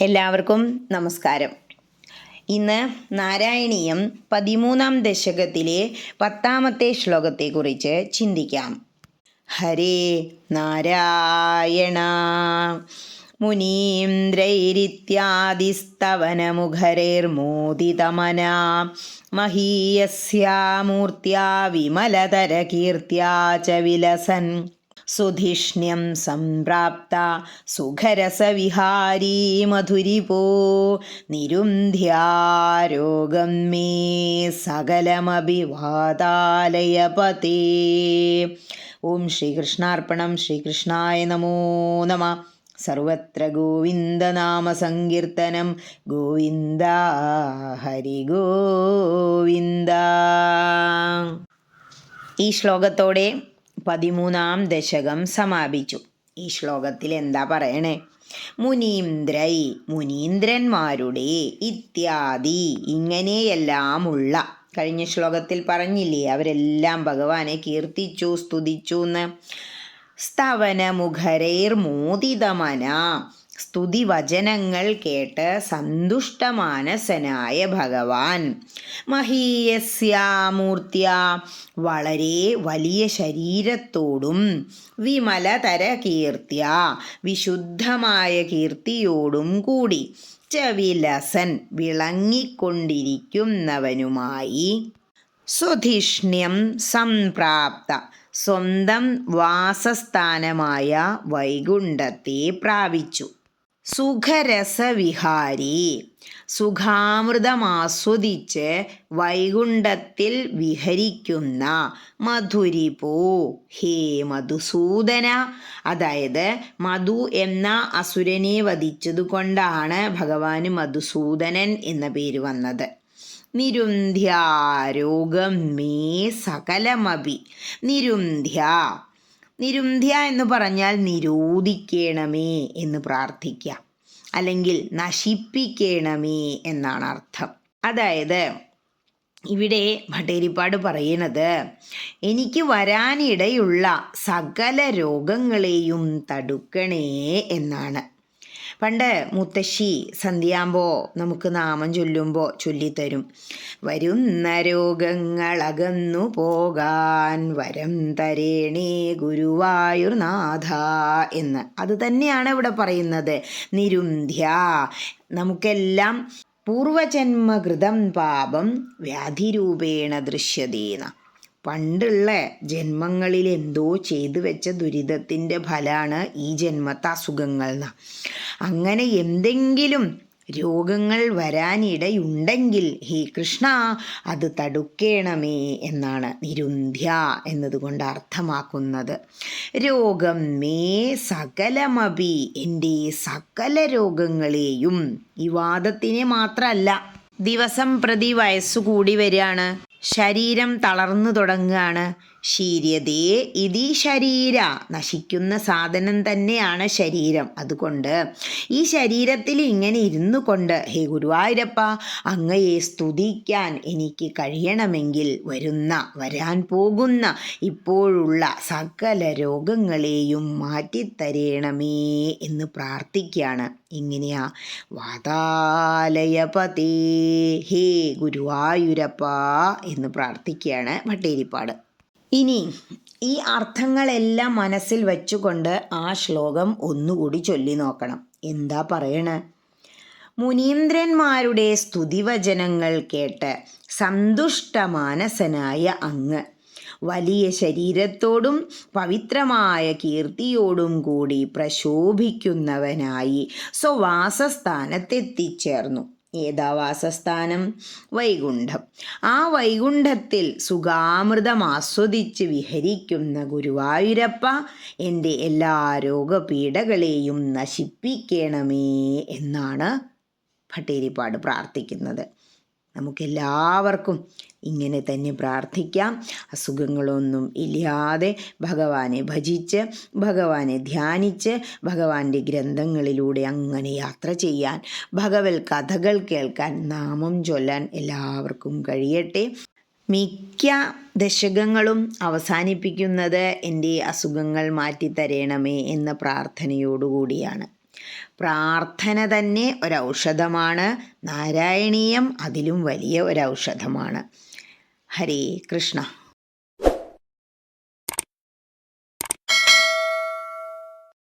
എല്ലാവർക്കും നമസ്കാരം. ഇന്ന് നാരായണീയം 13-ാം ദശകത്തിലെ 10-ാമത്തെ ശ്ലോകത്തെക്കുറിച്ച് ചിന്തിക്കാം. ഹരേ നാരായണ. മുനീന്ദ്രൈരിത്യാദിസ്തവനമുഖരൈർമോദിതമനാ മഹീയസ്യാ മൂർത്യാ വിമലതരകീർത്യാ ച വിലസൻ സുധിഷ്ണ്യം സംപ്രാപ്ത സുഖരസവിഹാരീ മധുരിപോ നിരുന്ധ്യാരോഗം മേ സകലമഭിവാതാലയപതേ. ഓം ശ്രീകൃഷ്ണാർപ്പണം. ശ്രീകൃഷ്ണായ നമോ നമഃ. സർവത്ര ഗോവിന്ദനാമസങ്കീർത്തനം. ഗോവിന്ദ ഹരി ഗോവിന്ദ. ഈ ശ്ലോകത്തോടെ 13-ാം ദശകം സമാപിച്ചു. ഈ ശ്ലോകത്തിൽ എന്താ പറയണേ? മുനീന്ദ്രൈ, മുനീന്ദ്രന്മാരുടെ, ഇത്യാദി, ഇങ്ങനെയെല്ലാമുള്ള. കഴിഞ്ഞ ശ്ലോകത്തിൽ പറഞ്ഞില്ലേ, അവരെല്ലാം ഭഗവാനെ കീർത്തിച്ചു, സ്തുതിച്ചു എന്ന്. സ്തവനമുഖരൈർമോദിതമന, സ്തുതിവചനങ്ങൾ കേട്ട് സന്തുഷ്ടമാനസനായ ഭഗവാൻ. മഹീയസ്യാമൂർത്തിയ, വളരെ വലിയ ശരീരത്തോടും, വിമലതര കീർത്തിയ, വിശുദ്ധമായ കീർത്തിയോടും കൂടി, ച വിലസൻ, വിളങ്ങിക്കൊണ്ടിരിക്കുന്നവനുമായി, സുധിഷ്ണ്യം സംപ്രാപ്ത, സ്വന്തം വാസസ്ഥാനമായ വൈകുണ്ഠത്തെ പ്രാപിച്ചു. സുഖരസവിഹാരി, സുഖാമൃതമാസ്വദിച്ച് വൈകുണ്ഠത്തിൽ വിഹരിക്കുന്ന മധുരിപോ, ഹേ മധുസൂദന. അതായത് മധു എന്ന അസുരനെ വധിച്ചതുകൊണ്ടാണ് ഭഗവാന് മധുസൂദനൻ എന്ന പേര് വന്നത്. നിരുന്ധ്യാരോഗം മേ സകലമപി. നിരുന്ധ്യ, നിരുന്ധ്യ എന്ന് പറഞ്ഞാൽ നിരോധിക്കണമേ എന്ന് പ്രാർത്ഥിക്കാം, അല്ലെങ്കിൽ നശിപ്പിക്കണമേ എന്നാണ് അർത്ഥം. അതായത് ഇവിടെ ഭട്ടതിരിപ്പാട് പറയുന്നത്, എനിക്ക് വരാനിടയുള്ള സകല രോഗങ്ങളെയും തടുക്കണേ എന്നാണ്. പണ്ട് മുത്തശ്ശി സന്ധ്യാകുമ്പോൾ നമുക്ക് നാമം ചൊല്ലുമ്പോൾ ചൊല്ലിത്തരും, വരുന്ന രോഗങ്ങളകന്നു പോകാൻ വരം തരേണേ ഗുരുവായൂർനാഥ എന്ന്. അത് തന്നെയാണ് ഇവിടെ പറയുന്നത്. നിരുന്ധ്യ, നമുക്കെല്ലാം പൂർവജന്മകൃതം പാപം വ്യാധിരൂപേണ ദൃശ്യതേന. പണ്ടുള്ള ജന്മങ്ങളിൽ എന്തോ ചെയ്തു വെച്ച ദുരിതത്തിൻ്റെ ഫലമാണ് ഈ ജന്മത്തെ അസുഖങ്ങൾ. അങ്ങനെ എന്തെങ്കിലും രോഗങ്ങൾ വരാനിടയുണ്ടെങ്കിൽ ഹേ കൃഷ്ണ അത് തടുക്കേണമേ എന്നാണ് നിരുന്ധ്യ എന്നതുകൊണ്ട് അർത്ഥമാക്കുന്നത്. രോഗം മേ സകലമപി, എൻ്റെ സകല രോഗങ്ങളെയും. ഈ വാദത്തിനെ മാത്രമല്ല, ദിവസം പ്രതി വയസ്സു കൂടി വരികയാണ്, ശരീരം തളർന്നു തുടങ്ങുകയാണ്. ശീര്യതേ ഇതി ശരീര, നശിക്കുന്ന സാധനം തന്നെയാണ് ശരീരം. അതുകൊണ്ട് ഈ ശരീരത്തിൽ ഇങ്ങനെ ഇരുന്നു കൊണ്ട് ഹേ ഗുരുവായൂരപ്പ, അങ്ങയെ സ്തുതിക്കാൻ എനിക്ക് കഴിയണമെങ്കിൽ വരാൻ പോകുന്ന ഇപ്പോഴുള്ള സകല രോഗങ്ങളെയും മാറ്റിത്തരേണമേ എന്ന് പ്രാർത്ഥിക്കുകയാണ്. ഇങ്ങനെയാ, വാതാലയപതേ, ഹേ ഗുരുവായൂരപ്പ എന്ന് പ്രാർത്ഥിക്കുകയാണ് ഭട്ടതിരിപ്പാട്. ഇനി ഈ അർത്ഥങ്ങളെല്ലാം മനസ്സിൽ വെച്ചുകൊണ്ട് ആ ശ്ലോകം ഒന്നുകൂടി ചൊല്ലി നോക്കണം. എന്താ പറയണ? മുനീന്ദ്രന്മാരുടെ സ്തുതിവചനങ്ങൾ കേട്ട് സന്തുഷ്ടമാനസനായ അങ്ങ് വലിയ ശരീരത്തോടും പവിത്രമായ കീർത്തിയോടും കൂടി പ്രശോഭിക്കുന്നവനായി സ്വവാസസ്ഥാനത്തെത്തിച്ചേർന്നു. ഏതാ വാസസ്ഥാനം? വൈകുണ്ഠം. ആ വൈകുണ്ഠത്തിൽ സുഖാമൃതം ആസ്വദിച്ച് വിഹരിക്കുന്ന ഗുരുവായൂരപ്പ, എൻ്റെ എല്ലാ രോഗപീഠകളെയും നശിപ്പിക്കണമേ എന്നാണ് ഭട്ടതിരിപ്പാട് പ്രാർത്ഥിക്കുന്നത്. നമുക്കെല്ലാവർക്കും ഇങ്ങനെ തന്നെ പ്രാർത്ഥിക്കാം. അസുഖങ്ങളൊന്നും ഇല്ലാതെ ഭഗവാനെ ഭജിച്ച്, ഭഗവാനെ ധ്യാനിച്ച്, ഭഗവാന്റെ ഗ്രന്ഥങ്ങളിലൂടെ അങ്ങനെ യാത്ര ചെയ്യാൻ, ഭഗവത് കഥകൾ കേൾക്കാൻ, നാമം ചൊല്ലാൻ എല്ലാവർക്കും കഴിയട്ടെ. മിക്ക ദശകങ്ങളും അവസാനിപ്പിക്കുന്നത് എൻ്റെ അസുഖങ്ങൾ മാറ്റിത്തരേണമേ എന്ന പ്രാർത്ഥനയോടുകൂടിയാണ്. പ്രാർത്ഥന തന്നെ ഒരൗഷധമാണ്. നാരായണീയം അതിലും വലിയ ഒരൗഷധമാണ്. ഹരേ കൃഷ്ണ.